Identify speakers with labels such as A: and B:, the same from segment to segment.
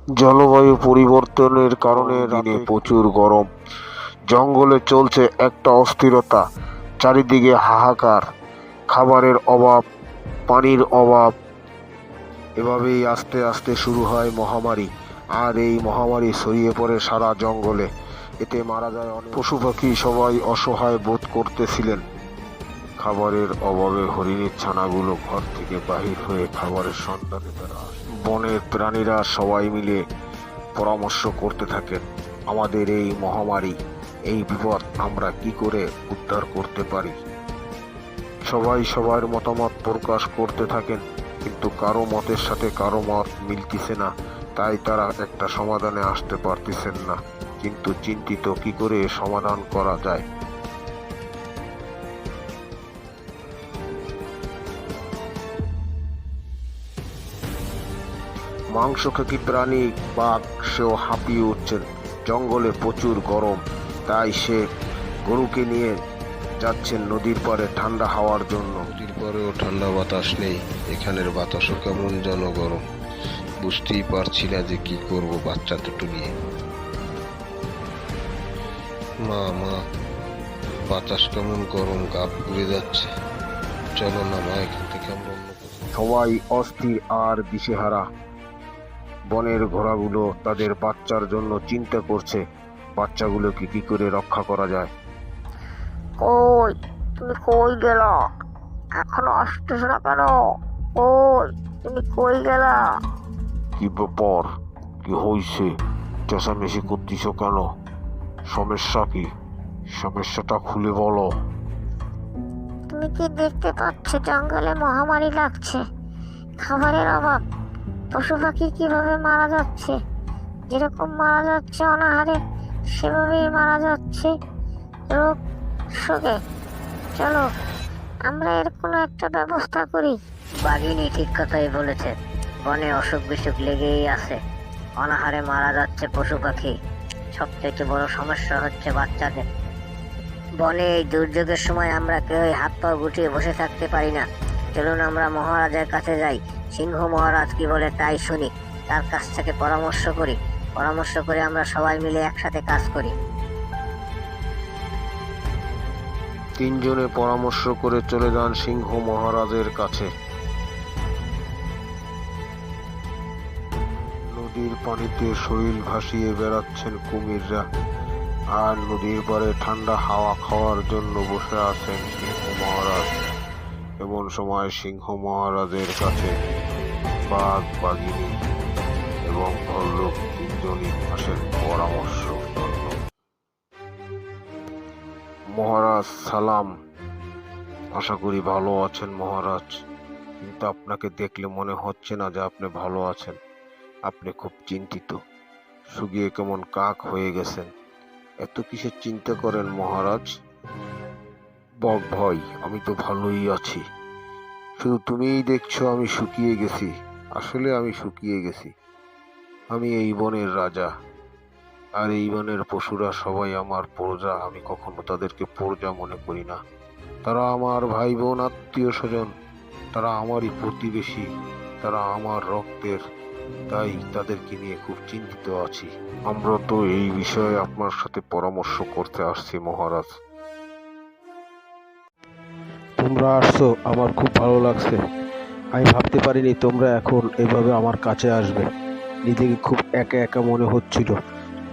A: জলবায়ু পরিবর্তনের কারণে দিনে প্রচুর গরম, জঙ্গলে চলছে একটা অস্থিরতা, চারিদিকে হাহাকার, খাবারের অভাব, পানির অভাব। এভাবেই আস্তে আস্তে শুরু হয় মহামারী। আর এই মহামারী ছড়িয়ে পড়ে সারা জঙ্গলে। এতে মারা যায় অনেক পশু পাখি, সবাই অসহায় বোধ করতেছিলেন। খাবারের অভাবে হরিণের ছানাগুলো ঘর থেকে বাহির হয়ে খাবারের সন্ধানে তারা আসে। বনের প্রাণীরা সবাই মিলে পরামর্শ করতে থাকেন, আমাদের এই মহামারী, এই বিপদ আমরা কি করে উদ্ধার করতে পারি। সবাই সবার মতামত প্রকাশ করতে থাকেন, কিন্তু কারো মতের সাথে কারো মত মিলতিছে না। তাই তারা একটা সমাধানে আসতে পারতেছেন না, কিন্তু চিন্তিত কি করে সমাধান করা যায়। মাংসখেকী প্রাণী বাঘ সেও হাঁপিয়ে উঠছেন। জঙ্গলে প্রচুর গরম, তাই সে গরুকে নিয়ে যাচ্ছেন নদীর পাড়ে ঠান্ডা হাওয়ার জন্য।
B: নদীর পরেও ঠান্ডা বাতাস নেই, এখানের বাতাসও কেমন যেন গরম। বুঝতেই পারছি না যে কি করব বাচ্চা দুটো নিয়ে। মা মা, বাতাস কেমন গরম, গা পুড়ে যাচ্ছে। চলো না মা, এখান থেকে আমরা অন্য কোথাও।
A: সবাই অস্থির আর দিশেহারা। বনের ঘোড়াগুলো তাদের বাচ্চার জন্য চিন্তা করছে, বাচ্চাগুলোকে কি করে রক্ষা করা যায়।
C: কই, তুমি কই গেলা? এখনো আসতেছ না কেন? কই, তুমি কই গেলা?
A: কি ব্যাপার, কি হইছে? চেঁচামেচি করতেছ কেন? সমস্যা কি? সমস্যাটা খুলে বলো।
C: তুমি কি দেখতে পাচ্ছ জঙ্গলে মহামারী লাগছে? খাবারের অভাব, পশু পাখি কিভাবে মারা যাচ্ছে। যেরকম মারা যাচ্ছে অনাহারে, সেভাবেই মারা যাচ্ছে রোগ শোকে। চলো, আমরা এর কোনো একটা ব্যবস্থা করি। বাঘিনী ঠিক কথাই বলেছে, বনে অসুখ বিসুখ লেগেই আছে, অনাহারে মারা যাচ্ছে পশু পাখি। সবচেয়ে বড় সমস্যা হচ্ছে বাচ্চাদের। বনে এই দুর্যোগের সময় আমরা কেউই হাত পা গুটিয়ে বসে থাকতে পারি না। চলুন আমরা মহারাজের কাছে যাই, সিংহ মহারাজ কি বলে তাই শুনি, তার কাছ থেকে পরামর্শ করি। পরামর্শ করে আমরা সবাই মিলে একসাথে কাজ করি।
A: তিনজনে পরামর্শ করে চলে যান সিংহ মহারাজের কাছে। নদীর পানিতে শরীর ভাসিয়ে বেড়াচ্ছেন কুমিররা, আর নদীর পাড়ে ঠান্ডা হাওয়া খাওয়ার জন্য বসে আছেন সিংহ মহারাজ। এমন সময় সিংহ মহারাজের কাছে বাঘ, বাঘিনী এবং ভল্লুক তিনজনই আসেন পরামর্শ জন্য। মহারাজ সালাম, আশা করি ভালো আছেন মহারাজ, কিন্তু আপনাকে দেখলে মনে হচ্ছে না যে আপনি ভালো আছেন। আপনি খুব চিন্তিত, শুকিয়ে কেমন কাক হয়ে গেছেন। এত কিসের চিন্তা করেন মহারাজ? বক ভাই, আমি তো ভালোই আছি, শুধু তুমিই দেখছো আমি শুকিয়ে গেছি। আসলে আমি শুকিয়ে গেছি। আমি এই বনের রাজা, আর এই বনের পশুরা সবাই আমার প্রজা। আমি কখনো তাদেরকে প্রজা মনে করি না। তারা আমার ভাই বোন, আত্মীয় স্বজন, তারা আমারই প্রতিবেশী, তারা আমার রক্তের। তাই তাদেরকে নিয়ে খুব চিন্তিত আছি। আমরা তো এই বিষয়ে আপনার সাথে পরামর্শ করতে আসছি মহারাজ।
D: তোমরা আসছো, আমার খুব ভালো লাগছে। আমি ভাবতে পারিনি তোমরা এখন এভাবে আমার কাছে আসবে। নিজেকে খুব একা একা মনে হচ্ছিল।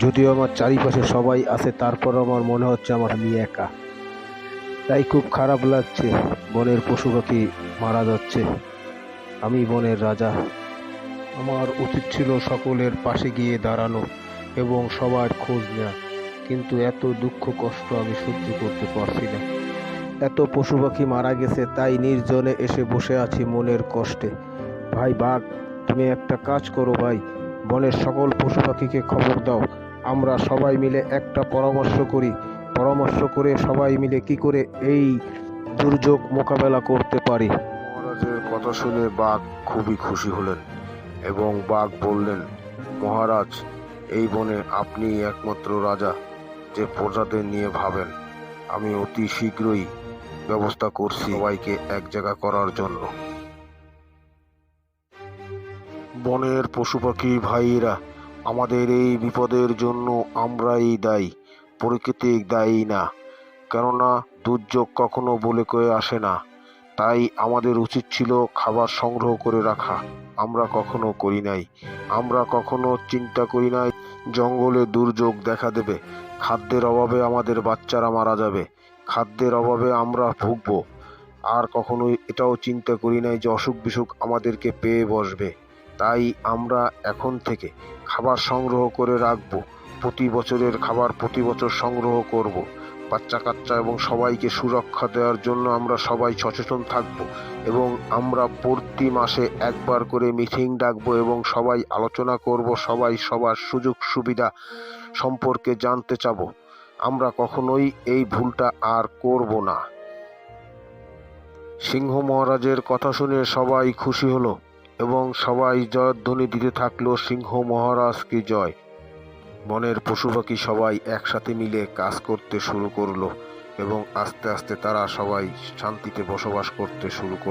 D: যদিও আমার চারিপাশে সবাই আছে, তারপর আমার মনে হচ্ছে আমি একা। তাই খুব খারাপ লাগছে, বনের পশু পাখি মারা যাচ্ছে। আমি বনের রাজা, আমার উচিত ছিল সকলের পাশে গিয়ে দাঁড়ানো এবং সবার খোঁজ নেওয়া, কিন্তু এত দুঃখ কষ্ট আমি সহ্য করতে পারছি না। এত পশু পাখি মারা গেছে, তাই নির্জনে এসে বসে আছি মনের কষ্টে। ভাই বাঘ, তুমি একটা কাজ করো ভাই, বনের সকল পশু পাখিকে খবর দাও। আমরা সবাই মিলে একটা পরামর্শ করি, পরামর্শ করে সবাই মিলে কি করে এই দুর্যোগ মোকাবেলা করতে পারি।
A: মহারাজের কথা শুনে বাঘ খুবই খুশি হলেন এবং বাঘ বললেন, মহারাজ, এই বনে আপনিই একমাত্র রাজা যে প্রজাদের নিয়ে ভাবেন। আমি অতি শীঘ্রই ব্যবস্থা করছি সবাইকে এক জায়গা করার জন্য। বনের পশু পাখি ভাইয়েরা আমাদের এই বিপদের জন্য আমরাই দায়ী, প্রকৃতি দায়ী না। কেননা দুর্যোগ কখনো বলে কয়ে আসে না। তাই আমাদের উচিত ছিল খাবার সংগ্রহ করে রাখা। আমরা কখনো করি নাই। আমরা কখনো চিন্তা করি নাই জঙ্গলে দুর্যোগ দেখা দেবে, খাদ্যের অভাবে আমাদের বাচ্চারা মারা যাবে, খাদ্যের অভাবে আমরা ভুগবো। আর কখনোই এটাও চিন্তা করি নাই যে অসুখ বিসুখ আমাদেরকে পেয়ে বসবে। তাই আমরা এখন থেকে খাবার সংগ্রহ করে রাখবো। প্রতি বছরের খাবার প্রতি বছর সংগ্রহ করব। বাচ্চা কাচ্চা এবং সবাইকে সুরক্ষা দেওয়ার জন্য আমরা সবাই সচেতন থাকব এবং আমরা প্রতি মাসে একবার করে মিটিং ডাকবো এবং সবাই আলোচনা করব, সবাই সবার সুযোগ সুবিধা সম্পর্কে জানতে চাবো। আমরা কখনোই এই ভুলটা আর করব না। সিংহ মহারাজের কথা শুনে সবাই খুশি হলো এবং সবাই জয়ধ্বনি দিতে থাকলো, সিংহ মহারাজ কি জয়। বনের পশু পাখি সবাই একসাথে মিলে কাজ করতে শুরু করলো এবং আস্তে আস্তে তারা সবাই শান্তিতে বসবাস করতে শুরু করলো।